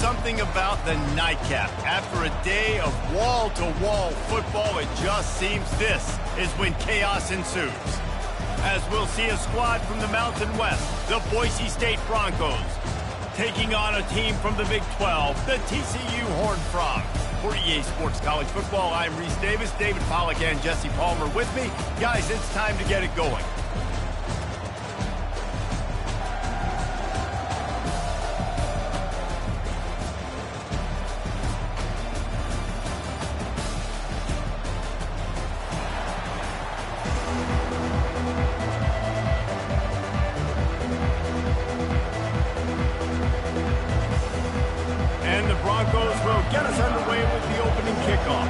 something about the nightcap. After a day of wall-to-wall football, it just seems this is when chaos ensues. As we'll see a squad from the Mountain West, the Boise State Broncos, taking on a team from the Big 12, the TCU Horned Frogs. For EA Sports College Football, I'm Reese Davis, David Pollack, and Jesse Palmer with me. Guys, it's time to get it going. Broncos will get us underway with the opening kickoff.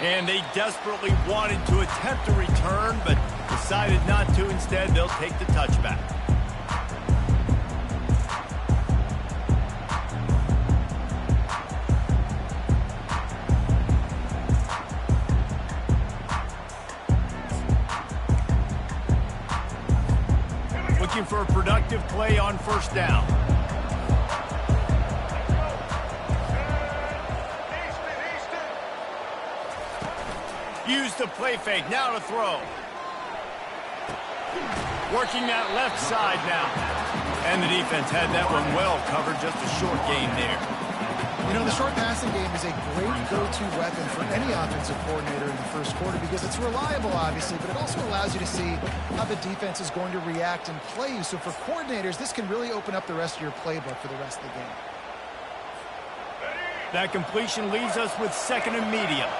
And they desperately wanted to attempt a return, but decided not to. Instead, they'll take the touchback. Looking for a productive play on first down. Use the play fake, now to throw. Working that left side now. And the defense had that one well covered, just a short gain there. You know, the short passing game is a great go-to weapon for any offensive coordinator in the first quarter because it's reliable, obviously, but it also allows you to see how the defense is going to react and play you. So for coordinators, this can really open up the rest of your playbook for the rest of the game. That completion leaves us with second and medium.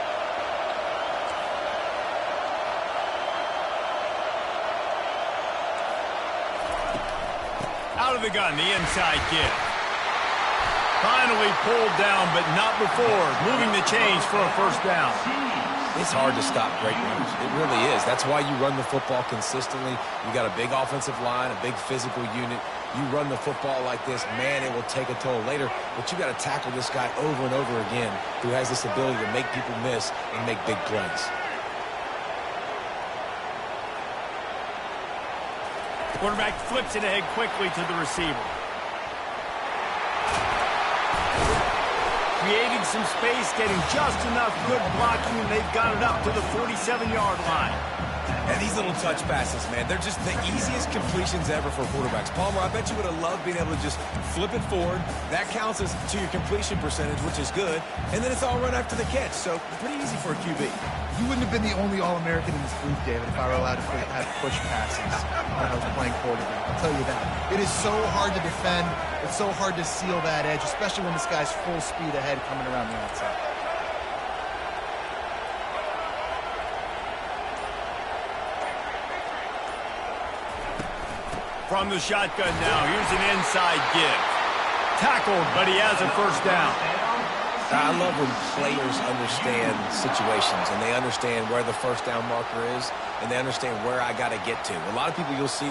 Out of the gun, the inside give. Finally pulled down, but not before. Moving the chains for a first down. It's hard to stop great runners. It really is. That's why you run the football consistently. You got a big offensive line, a big physical unit. You run the football like this, man, it will take a toll later. But you got to tackle this guy over and over again who has this ability to make people miss and make big plays. Quarterback flips it ahead quickly to the receiver. Creating some space, getting just enough good blocking, and they've got it up to the 47-yard line. And these little touch passes, man, they're just the easiest completions ever for quarterbacks. Palmer, I bet you would have loved being able to just flip it forward. That counts as to your completion percentage, which is good. And then it's all run after the catch, so pretty easy for a QB. You wouldn't have been the only All-American in this booth, David, if I were allowed to have push passes when I was playing quarterback. I'll tell you that. It is so hard to defend. It's so hard to seal that edge, especially when this guy's full speed ahead coming around the outside. From the shotgun now, here's an inside give. Tackled, but he has a first down. I love when players understand situations and they understand where the first down marker is and they understand where I got to get to. A lot of people you'll see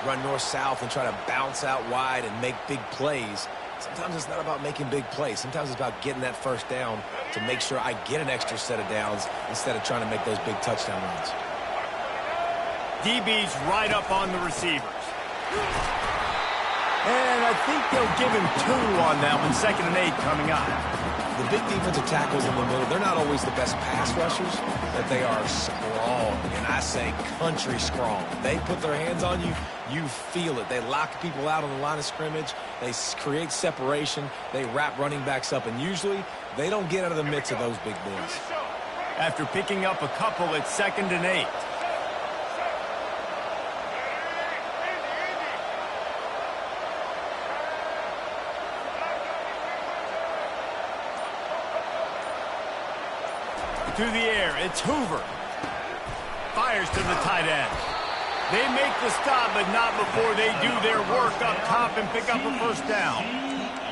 run north-south and try to bounce out wide and make big plays. Sometimes it's not about making big plays. Sometimes it's about getting that first down to make sure I get an extra set of downs instead of trying to make those big touchdown runs. DB's right up on the receivers. And I think they'll give him 2 on that one. 2nd and 8 coming up. The big defensive tackles in the middle, they're not always the best pass rushers, but they are strong, and I say country strong. They put their hands on you, you feel it. They lock people out on the line of scrimmage. They create separation. They wrap running backs up, and usually they don't get out of the midst of those big boys. After picking up a couple, it's 2nd and 8. To the air, it's Hoover. Fires to the tight end. They make the stop, but not before they do their work up top and pick up a first down.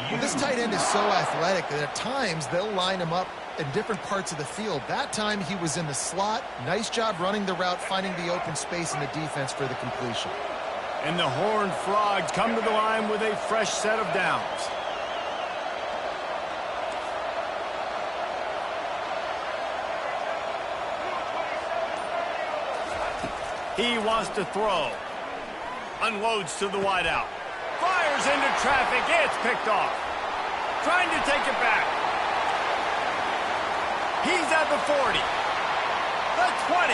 Well, this tight end is so athletic that at times they'll line him up in different parts of the field. That time he was in the slot. Nice job running the route, finding the open space in the defense for the completion. And the Horned Frogs come to the line with a fresh set of downs. He wants to throw. Unloads to the wideout. Fires into traffic. It's picked off. Trying to take it back. He's at the 40. The 20.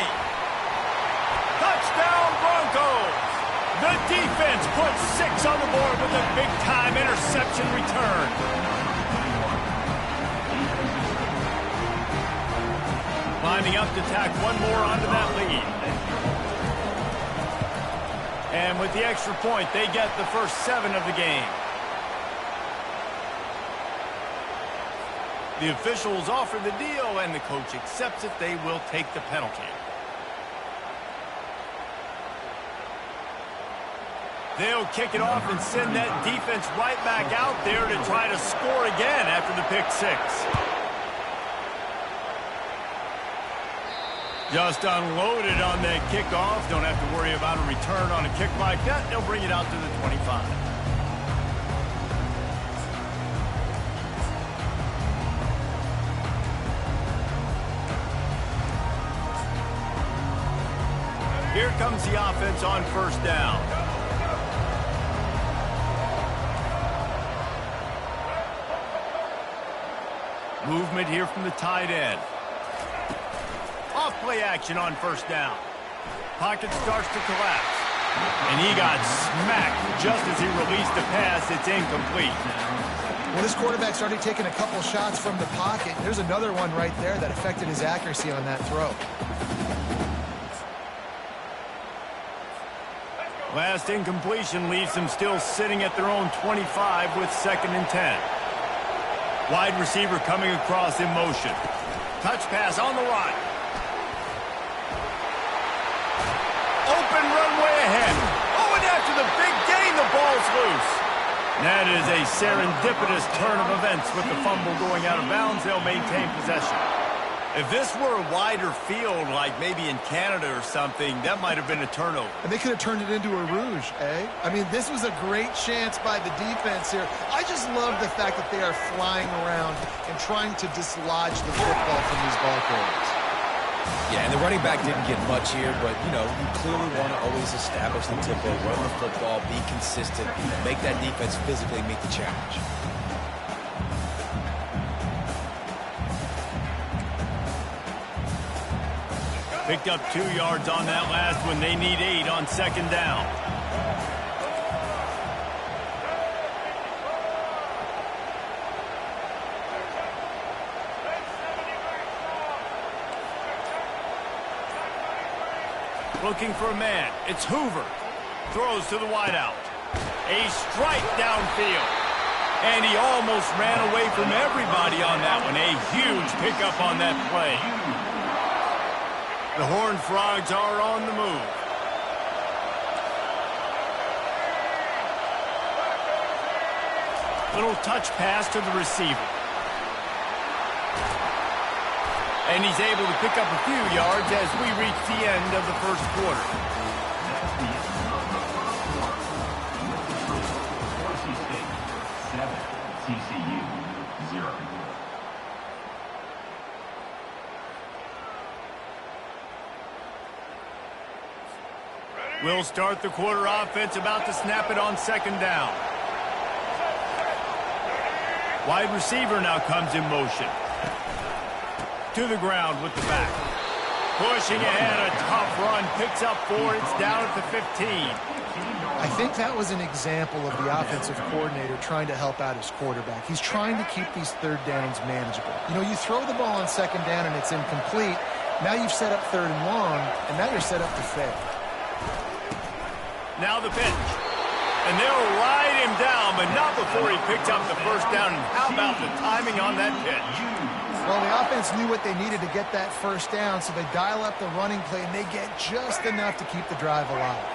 Touchdown Broncos. The defense puts 6 on the board with a big-time interception return. Lining up to tack one more onto that lead. And with the extra point, they get the first 7 of the game. The officials offer the deal, and the coach accepts it. They will take the penalty. They'll kick it off and send that defense right back out there to try to score again after the pick 6. Just unloaded on that kickoff. Don't have to worry about a return on a kick like that. They'll bring it out to the 25. Here comes the offense on first down. Movement here from the tight end. Off-play action on first down. Pocket starts to collapse. And he got smacked just as he released the pass. It's incomplete. Well, this quarterback started taking a couple shots from the pocket. There's another one right there that affected his accuracy on that throw. Last incompletion leaves them still sitting at their own 25 with 2nd and 10. Wide receiver coming across in motion. Touch pass on the right. Open runway ahead. Oh, and after the big gain, the ball's loose. That is a serendipitous turn of events. With the fumble going out of bounds, they'll maintain possession. If this were a wider field, like maybe in Canada or something, that might have been a turnover. And they could have turned it into a rouge, eh? I mean, this was a great chance by the defense here. I just love the fact that they are flying around and trying to dislodge the football from these ball carriers. Yeah, and the running back didn't get much here, but, you know, you clearly want to always establish the tempo, run the football, be consistent, make that defense physically meet the challenge. Picked up 2 yards on that last one. They need 8 on 2nd down. Looking for a man. It's Hoover. Throws to the wideout. A strike downfield. And he almost ran away from everybody on that one. A huge pickup on that play. The Horned Frogs are on the move. Little touch pass to the receiver. And he's able to pick up a few yards as we reach the end of the first quarter. We'll start the quarter offense, about to snap it on 2nd down. Wide receiver now comes in motion. To the ground with the back. Pushing ahead, a tough run, picks up 4, it's down at the 15. I think that was an example of the offensive coordinator trying to help out his quarterback. He's trying to keep these 3rd downs manageable. You know, you throw the ball on 2nd down and it's incomplete. Now you've set up 3rd and long, and now you're set up to fail. Now the pitch. And they'll ride him down, but not before he picks up the first down. And how about the timing on that pitch? Well, the offense knew what they needed to get that first down, so they dial up the running play, and they get just enough to keep the drive alive.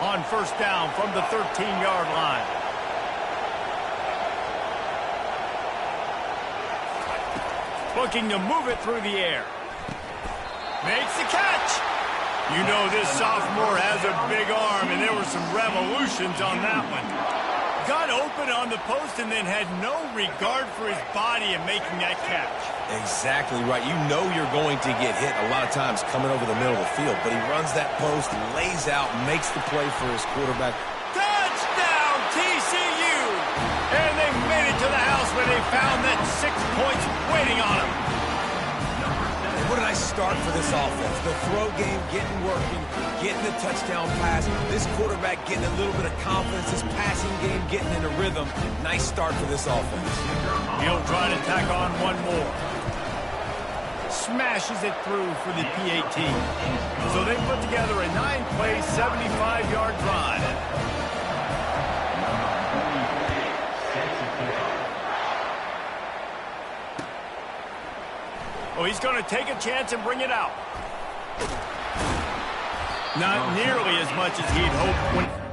On first down from the 13-yard line. Looking to move it through the air. Makes the catch. You know this sophomore has a big arm, and there were some revolutions on that one. Got open on the post and then had no regard for his body in making that catch. Exactly right. You know you're going to get hit a lot of times coming over the middle of the field, but he runs that post, lays out, makes the play for his quarterback. Touchdown, TCU! And they made it to the house where they found that 6 points waiting on them. And what a nice start for this offense. The throw game getting working, getting the touchdown pass. This quarterback getting a little bit of confidence. This passing game getting in a rhythm. Nice start for this offense. He'll try to tack on one more. Smashes it through for the PAT. So they put together a 9-play, 75-yard drive. Oh, he's going to take a chance and bring it out. Not nearly as much as he'd hoped when...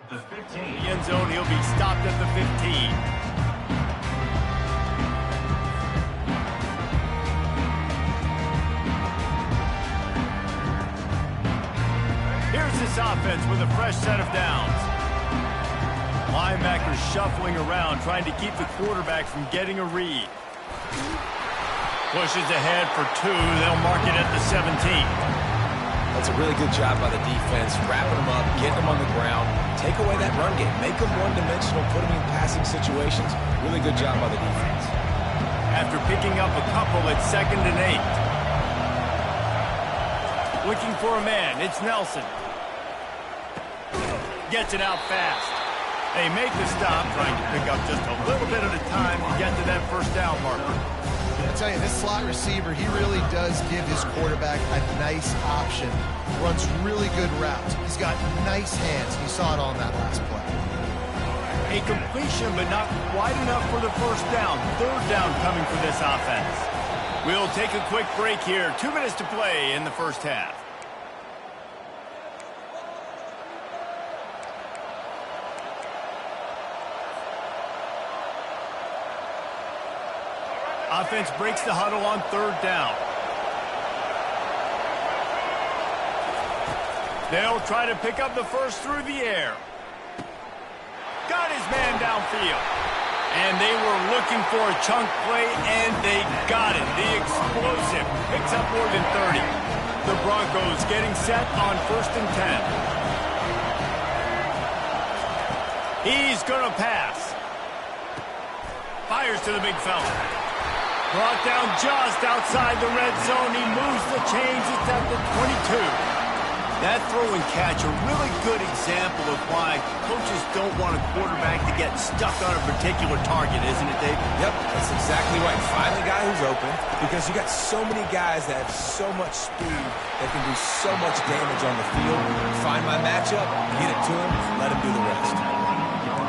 The 15. The end zone, he'll be stopped at the 15. Here's this offense with a fresh set of downs. Linebackers shuffling around, trying to keep the quarterback from getting a read. Pushes ahead for 2. They'll mark it at the 17. That's a really good job by the defense, wrapping them up, getting them on the ground, take away that run game, make them one-dimensional, put them in passing situations. Really good job by the defense. After picking up a couple at 2nd and 8. Looking for a man, it's Nelson. Gets it out fast. They make the stop, trying to pick up just a little bit at a time to get to that first down marker. I tell you, this slot receiver, he really does give his quarterback a nice option. Runs really good routes. He's got nice hands. You saw it on that last play. A completion, but not quite enough for the first down. 3rd down coming for this offense. We'll take a quick break here. 2 minutes to play in the first half. Offense breaks the huddle on 3rd down. They'll try to pick up the first through the air. Got his man downfield. And they were looking for a chunk play, and they got it. The explosive picks up more than 30. The Broncos getting set on 1st and 10. He's going to pass. Fires to the big fella. Brought down just outside the red zone. He moves the chains. It's at the 22. That throw and catch, a really good example of why coaches don't want a quarterback to get stuck on a particular target, isn't it, Dave? Yep, that's exactly right. Find the guy who's open, because you got so many guys that have so much speed that can do so much damage on the field. Find my matchup, get it to him, let him do the rest.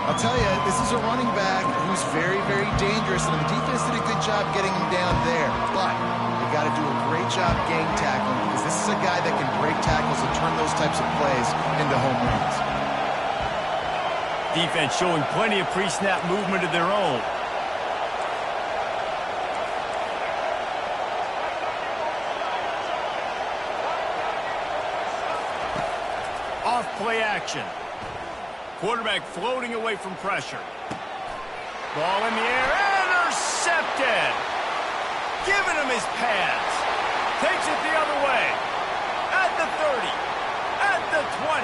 I'll tell you, this is a running back who's very, very dangerous, and the defense did a good job getting him down there. But they got to do a great job gang tackling, because this is a guy that can break tackles and turn those types of plays into home runs. Defense showing plenty of pre-snap movement of their own. Off play action. Quarterback floating away from pressure. Ball in the air, intercepted. Giving him his pads. Takes it the other way. At the 30. At the 20.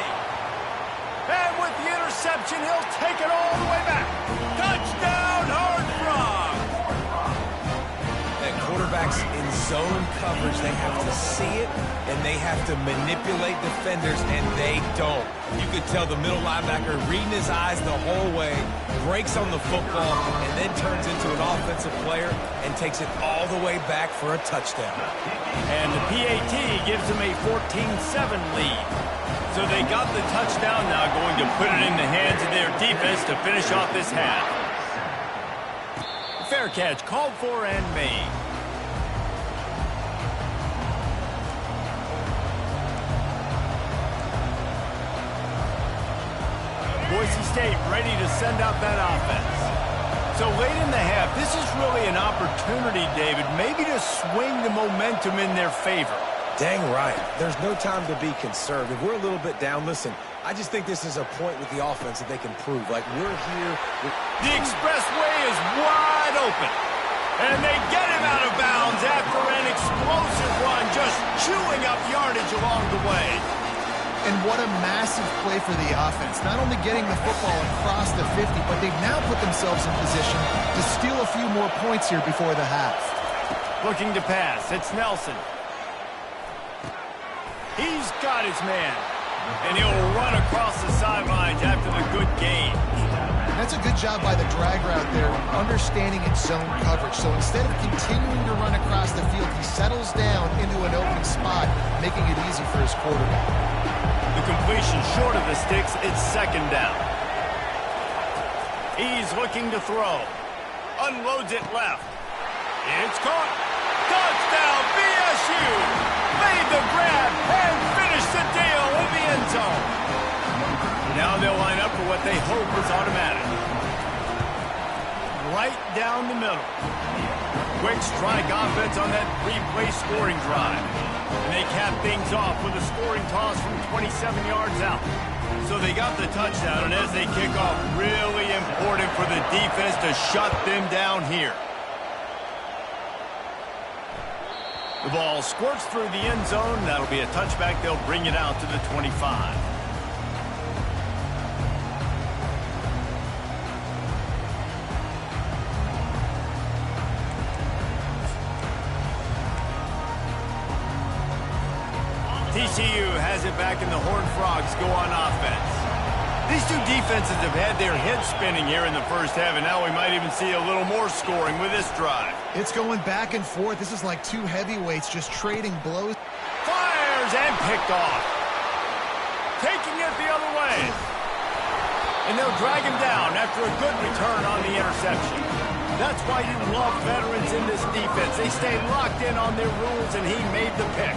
And with the interception. reception. He'll take it all the way back. Touchdown, Hard Frog! And quarterbacks in zone coverage, they have to see it, and they have to manipulate defenders, and they don't. You could tell the middle linebacker reading his eyes the whole way, breaks on the football, and then turns into an offensive player and takes it all the way back for a touchdown. And the PAT gives them a 14-7 lead. So they got the touchdown, now going to put it in the hands of their defense to finish off this half. Fair catch called for and made. Boise State ready to send out that offense. So late in the half, this is really an opportunity, David, maybe to swing the momentum in their favor. Dang right. There's no time to be concerned. If we're a little bit down, listen, I just think this is a point with the offense that they can prove. Like, we're here. The expressway is wide open. And they get him out of bounds after an explosive run, just chewing up yardage along the way. And what a massive play for the offense. Not only getting the football across the 50, but they've now put themselves in position to steal a few more points here before the half. Looking to pass. It's Nelson. He's got his man. And he'll run across the sidelines after the good gain. That's a good job by the drag route there, understanding its zone coverage. So instead of continuing to run across the field, he settles down into an open spot, making it easy for his quarterback. The completion short of the sticks, it's second down. He's looking to throw. Unloads it left. It's caught. Touchdown, BSU! Made the grab and finished the deal in the end zone. Now they'll line up for what they hope is automatic. Right down the middle. Quick strike offense on that three-play scoring drive. And they cap things off with a scoring toss from 27 yards out. So they got the touchdown, and as they kick off, really important for the defense to shut them down here. The ball squirts through the end zone. That'll be a touchback. They'll bring it out to the 25. TCU has it back, and the Horned Frogs go on offense. These two defenses have had their heads spinning here in the first half, and now we might even see a little more scoring with this drive. It's going back and forth. This is like two heavyweights just trading blows. Fires and picked off. Taking it the other way. And they'll drag him down after a good return on the interception. That's why you love veterans in this defense. They stay locked in on their rules, and he made the pick.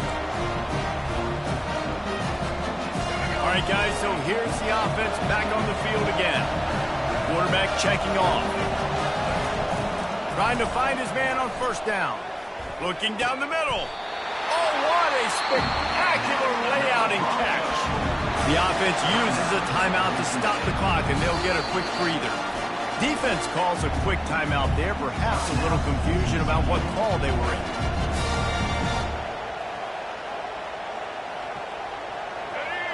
All right, guys, so here's the offense back on the field again. Quarterback checking off. Trying to find his man on first down. Looking down the middle. Oh, what a spectacular layout and catch. The offense uses a timeout to stop the clock, and they'll get a quick breather. Defense calls a quick timeout there. Perhaps a little confusion about what call they were in.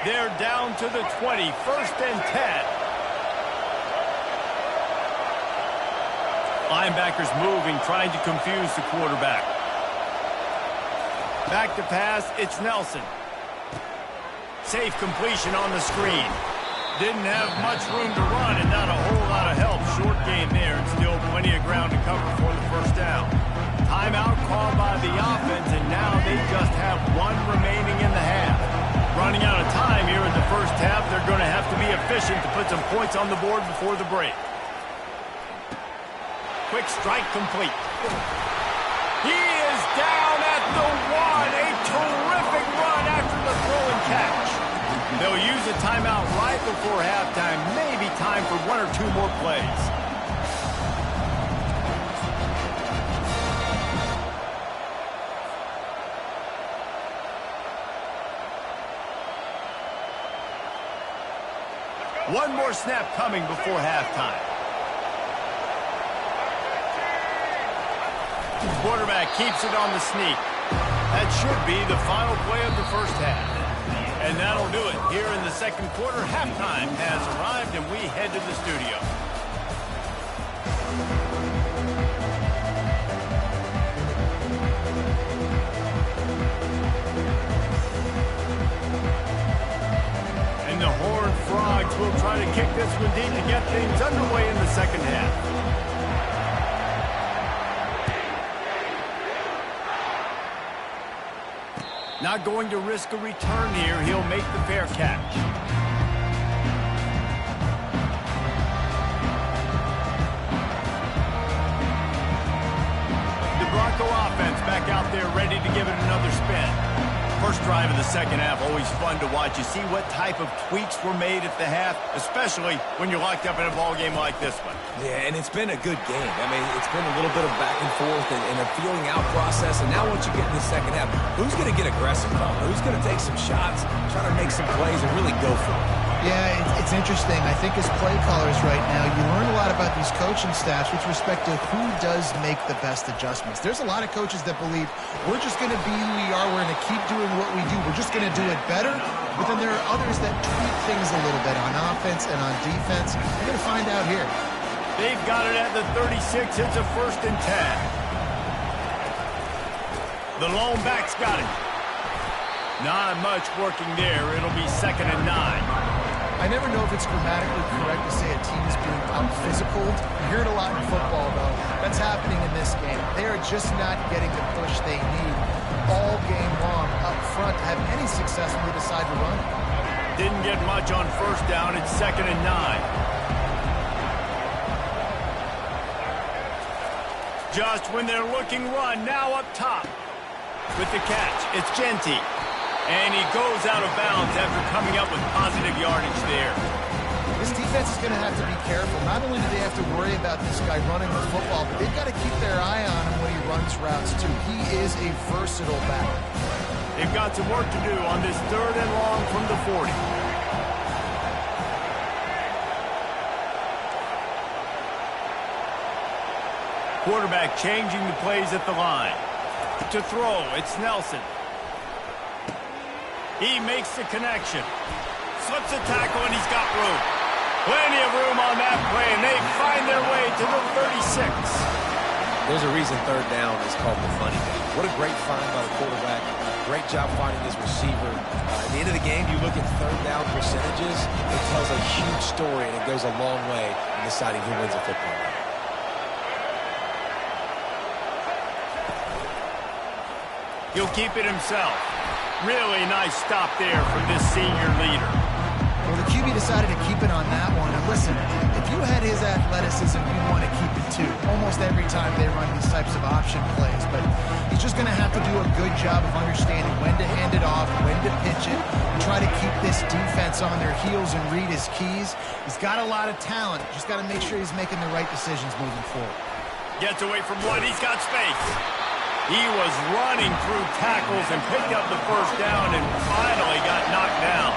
They're down to the 20, 1st and 10. Linebackers moving, trying to confuse the quarterback. Back to pass, it's Nelson. Safe completion on the screen. Didn't have much room to run and not a whole lot of help. Short game there, and still plenty of ground to cover for the first down. Timeout called by the offense, and now they just have one remaining in the half. Running out of time here in the first half. They're going to have to be efficient to put some points on the board before the break. Quick strike complete. He is down at the 1. A terrific run after the throw and catch. They'll use a timeout right before halftime. Maybe time for one or two more plays. One more snap coming before halftime. Quarterback keeps it on the sneak. That should be the final play of the first half. And that'll do it. Here in the second quarter, halftime has arrived, and we head to the studio. And the Horned Frogs will try to kick this one deep to get things underway in the second half. Not going to risk a return here. He'll make the fair catch. The Bronco offense back out there ready to give it another spin. First drive of the second half, always fun to watch. You see what type of tweaks were made at the half, especially when you're locked up in a ball game like this one. Yeah, and it's been a good game. I mean, it's been a little bit of back and forth and a feeling out process. And now once you get in the second half, who's going to get aggressive, Colin? Who's going to take some shots, try to make some plays, and really go for it? Yeah, it's interesting. I think as play callers right now, you learn a lot about these coaching staffs with respect to who does make the best adjustments. There's a lot of coaches that believe we're just going to be who we are. We're going to keep doing what we do. We're just going to do it better. But then there are others that tweak things a little bit on offense and on defense. We're going to find out here. They've got it at the 36. It's a 1st and 10. The lone back's got it. Not much working there. It'll be 2nd and 9. I never know if it's grammatically correct to say a team is being out-physical. You hear it a lot in football, though. That's happening in this game. They are just not getting the push they need all game long up front to have any success when they decide to run. Didn't get much on 1st down. It's 2nd and 9. Just when they're looking run, now up top. With the catch, it's Genty. And he goes out of bounds after coming up with positive yardage there. This defense is going to have to be careful. Not only do they have to worry about this guy running the football, but they've got to keep their eye on him when he runs routes, too. He is a versatile back. They've got some work to do on this 3rd and long from the 40. Quarterback changing the plays at the line. To throw, it's Nelson. He makes the connection. Slips a tackle, and he's got room. Plenty of room on that play, and they find their way to the 36. There's a reason 3rd down is called the money down. What a great find by the quarterback. Great job finding his receiver. At the end of the game, you look at 3rd down percentages. It tells a huge story, and it goes a long way in deciding who wins a football game. He'll keep it himself. Really nice stop there from this senior leader. Well, the QB decided to keep it on that one. And listen, if you had his athleticism, you'd want to keep it too. Almost every time they run these types of option plays. But he's just going to have to do a good job of understanding when to hand it off, when to pitch it, and try to keep this defense on their heels and read his keys. He's got a lot of talent. Just got to make sure he's making the right decisions moving forward. Gets away from one. He's got space. He was running through tackles and picked up the 1st down and finally got knocked down.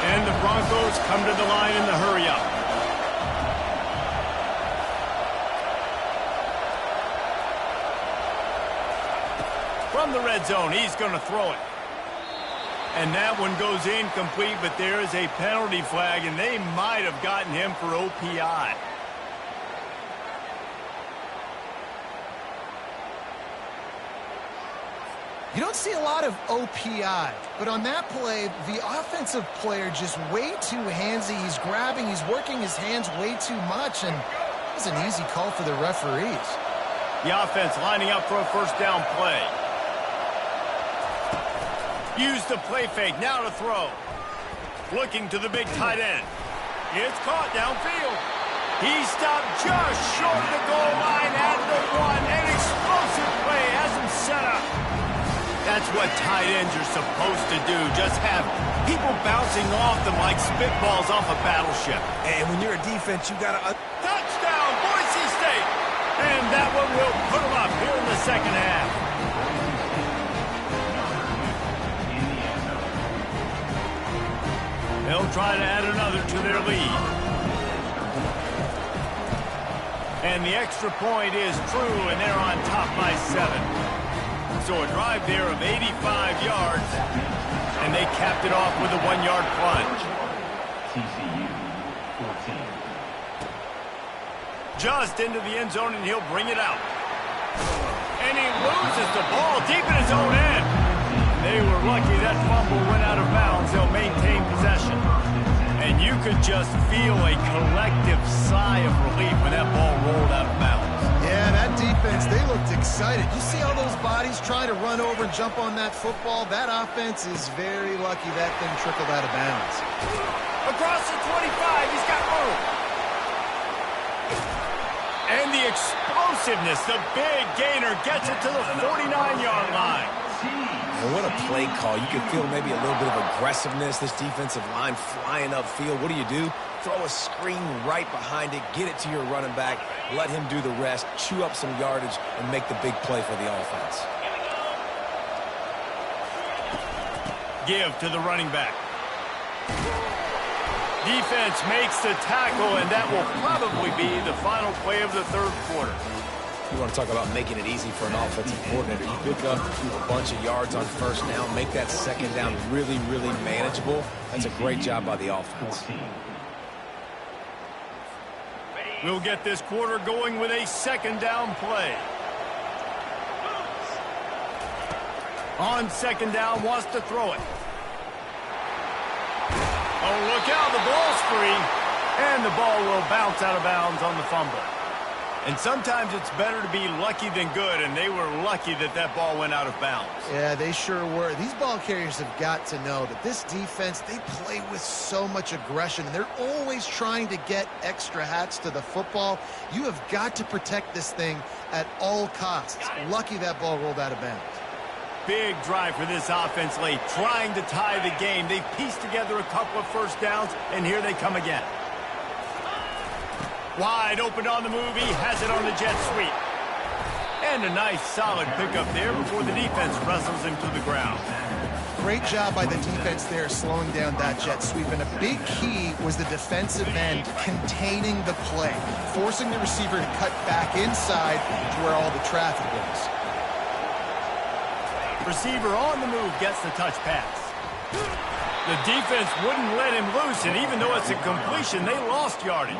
And the Broncos come to the line in the hurry-up. From the red zone, he's going to throw it. And that one goes incomplete, but there is a penalty flag, and they might have gotten him for OPI. You don't see a lot of OPI, but on that play, the offensive player just way too handsy. He's grabbing, he's working his hands way too much, and it was an easy call for the referees. The offense lining up for a 1st down play. Use the play fake, now to throw. Looking to the big tight end. It's caught downfield. He stopped just short of the goal line at the 1. An explosive play has him set up. That's what tight ends are supposed to do. Just have people bouncing off them like spitballs off a battleship. And when you're a defense, you got to... Touchdown, Boise State! And that one will put them up here in the second half. They'll try to add another to their lead. And the extra point is true, and they're on top by 7. So a drive there of 85 yards, and they capped it off with a 1-yard plunge. TCU 14. Just into the end zone, and he'll bring it out. And he loses the ball deep in his own end. They were lucky that fumble went out of bounds. They'll maintain possession. And you could just feel a collective sigh of relief when that ball rolled out of bounds. Yeah, that defense, they looked excited. You see all those bodies trying to run over and jump on that football? That offense is very lucky that thing trickled out of bounds. Across the 25, he's got room. And the explosiveness, the big gainer gets it to the 49-yard line. And what a play call. You can feel maybe a little bit of aggressiveness, this defensive line flying upfield. What do? Throw a screen right behind it, get it to your running back, let him do the rest, chew up some yardage, and make the big play for the offense. Give to the running back. Defense makes the tackle, and that will probably be the final play of the third quarter. You want to talk about making it easy for an offensive coordinator. You pick up a bunch of yards on first down, make that second down really, really manageable. That's a great job by the offense. We'll get this quarter going with a second down play. On second down, wants to throw it. Oh, look out, the ball's free. And the ball will bounce out of bounds on the fumble. And sometimes it's better to be lucky than good, and they were lucky that that ball went out of bounds. Yeah, they sure were. These ball carriers have got to know that this defense, they play with so much aggression, and they're always trying to get extra hats to the football. You have got to protect this thing at all costs. Lucky that ball rolled out of bounds. Big drive for this offense late, trying to tie the game. They pieced together a couple of first downs, and here they come again. Wide open on the move. He has it on the jet sweep. And a nice solid pickup there before the defense wrestles him to the ground. Great job by the defense there slowing down that jet sweep. And a big key was the defensive end containing the play, forcing the receiver to cut back inside to where all the traffic was. Receiver on the move gets the touch pass. The defense wouldn't let him loose, and even though it's a completion, they lost yardage.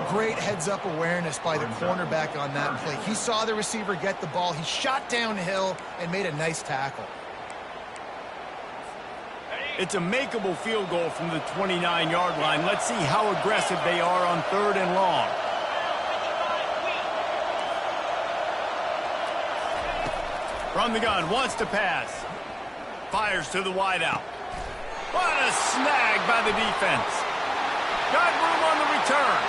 Great heads-up awareness by the cornerback on that play. He saw the receiver get the ball. He shot downhill and made a nice tackle. It's a makeable field goal from the 29-yard line. Let's see how aggressive they are on 3rd and long. From the gun, wants to pass. Fires to the wideout. What a snag by the defense. Got room on the return.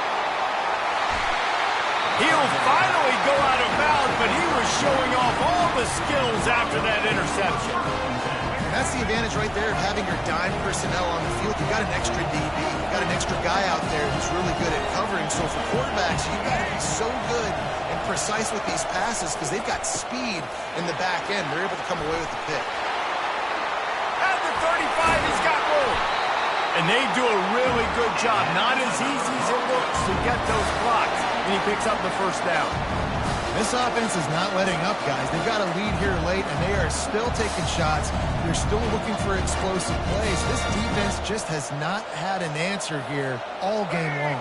He'll finally go out of bounds, but he was showing off all the skills after that interception. And that's the advantage right there of having your dime personnel on the field. You got an extra DB. You got an extra guy out there who's really good at covering. So for quarterbacks, you got to be so good and precise with these passes because they've got speed in the back end. They're able to come away with the pick. At the 35, he's got room. And they do a really good job. Not as easy as it looks to get those blocks. And he picks up the first down. This offense is not letting up, guys. They've got a lead here late, and they are still taking shots. They're still looking for explosive plays. This defense just has not had an answer here all game long.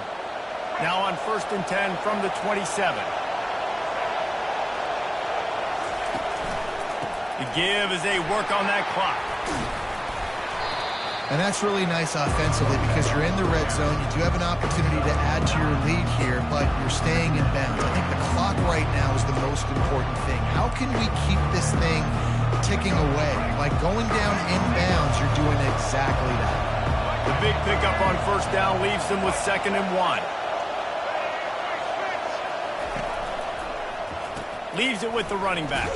Now on 1st and 10 from the 27. The give as they work on that clock. And that's really nice offensively because you're in the red zone. You do have an opportunity to add to your lead here, but you're staying in bounds. I think the clock right now is the most important thing. How can we keep this thing ticking away? By going down in bounds, you're doing exactly that. The big pickup on 1st down leaves them with 2nd and 1. Leaves it with the running back.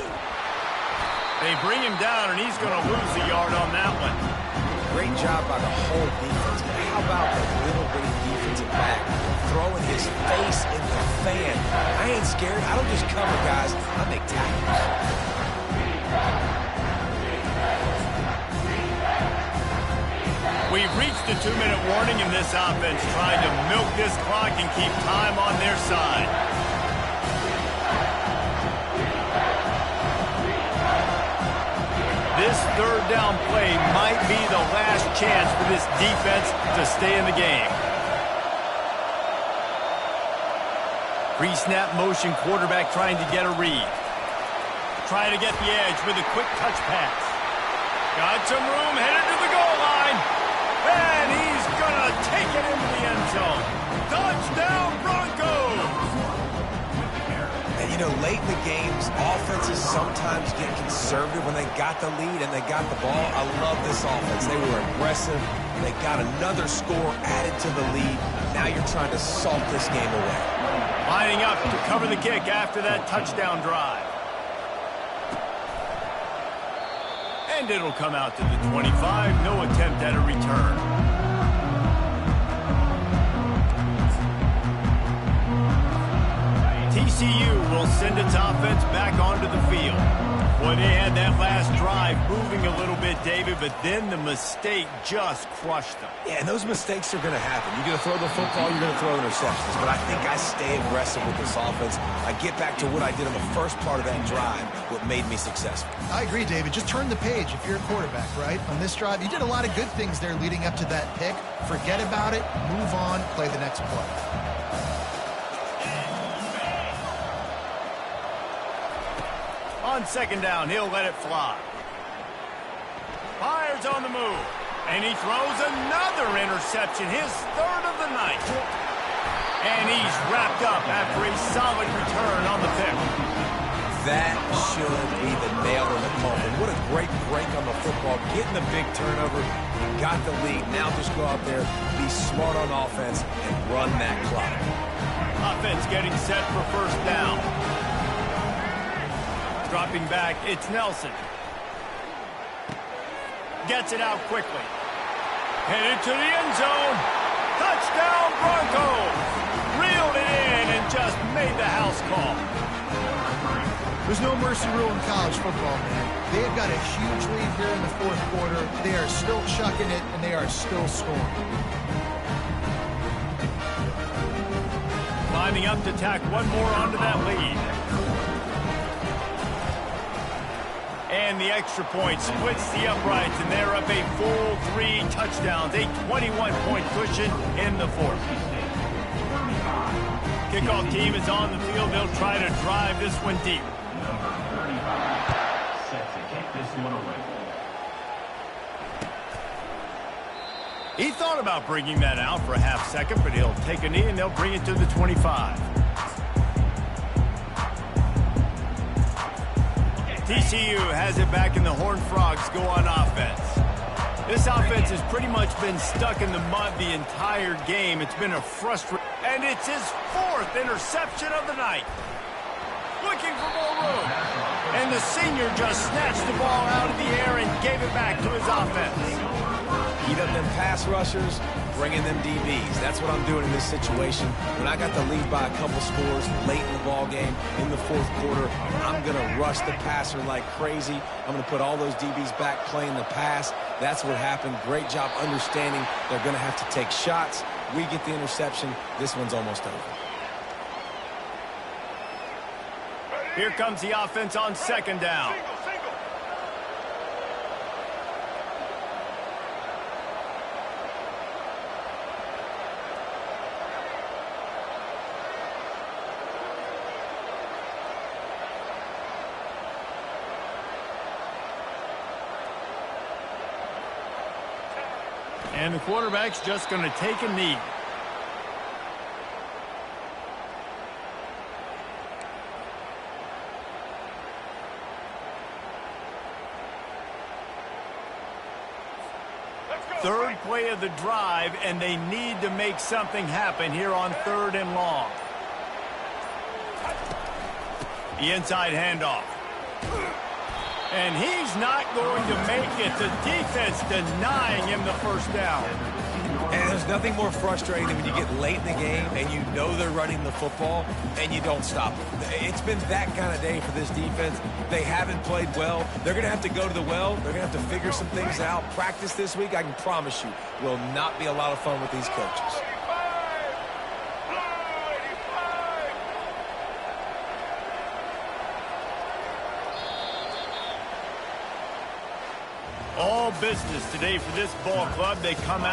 They bring him down, and he's going to lose a yard on that one. Great job by the whole defense. How about the little bitty defensive back throwing his face in the fan? I ain't scared. I don't just cover guys. I make tackles. We've reached the 2-minute warning, and this offense trying to milk this clock and keep time on their side. This third down play might be the last chance for this defense to stay in the game. Pre-snap motion quarterback trying to get a read. Trying to get the edge with a quick touch pass. Got some room, headed to the goal line. And he's going to take it into the end zone. Touchdown, Broncos! And, you know, late in the games, offenses sometimes get conservative when they got the lead and they got the ball. I love this offense. They were aggressive. They got another score added to the lead. Now you're trying to salt this game away. Lining up to cover the kick after that touchdown drive. And it'll come out to the 25. No attempt at a return. TCU will send its offense back onto the field. Boy, they had that last drive moving a little bit, David, but then the mistake just crushed them. Yeah, and those mistakes are going to happen. You're going to throw the football, you're going to throw interceptions. But I think I stay aggressive with this offense. I get back to what I did in the first part of that drive, what made me successful. I agree, David. Just turn the page if you're a quarterback, right? On this drive, you did a lot of good things there leading up to that pick. Forget about it, move on, play the next play. On second down, he'll let it fly. Fires on the move. And he throws another interception, his third of the night. And he's wrapped up after a solid return on the pick. That should be the nail in the coffin. What a great break on the football. Getting the big turnover. You got the lead. Now just go out there, be smart on offense, and run that clock. Offense getting set for first down. Dropping back, it's Nelson. Gets it out quickly. Headed to the end zone. Touchdown, Broncos. Reeled it in and just made the house call. There's no mercy rule in college football, man. They have got a huge lead here in the fourth quarter. They are still chucking it, and they are still scoring. Lining up to tack one more onto that lead. And the extra point splits the uprights, and they're up a full 3 touchdowns, a 21-point cushion in the fourth. Kickoff team is on the field. They'll try to drive this one deep. Number 35 set to kick this one away. He thought about bringing that out for a half second, but he'll take a knee and they'll bring it to the 25. TCU has it back and the Horned Frogs go on offense. This offense has pretty much been stuck in the mud the entire game. It's been a frustrating, and it's his 4th interception of the night. Looking for more room. And the senior just snatched the ball out of the air and gave it back to his offense. Heat up them pass rushers, bringing them DBs. That's what I'm doing in this situation. When I got the lead by a couple scores late in the ball game, in the fourth quarter, I'm going to rush the passer like crazy. I'm going to put all those DBs back playing the pass. That's what happened. Great job understanding they're going to have to take shots. We get the interception. This one's almost over. Here comes the offense on second down. And the quarterback's just going to take a knee. Third play of the drive, and they need to make something happen here on 3rd and long. The inside handoff. And he's not going to make it. The defense denying him the first down. And there's nothing more frustrating than when you get late in the game and you know they're running the football and you don't stop them. It's been that kind of day for this defense. They haven't played well. They're going to have to go to the well. They're going to have to figure some things out. Practice this week, I can promise you, will not be a lot of fun with these coaches. all business today for this ball club. They come out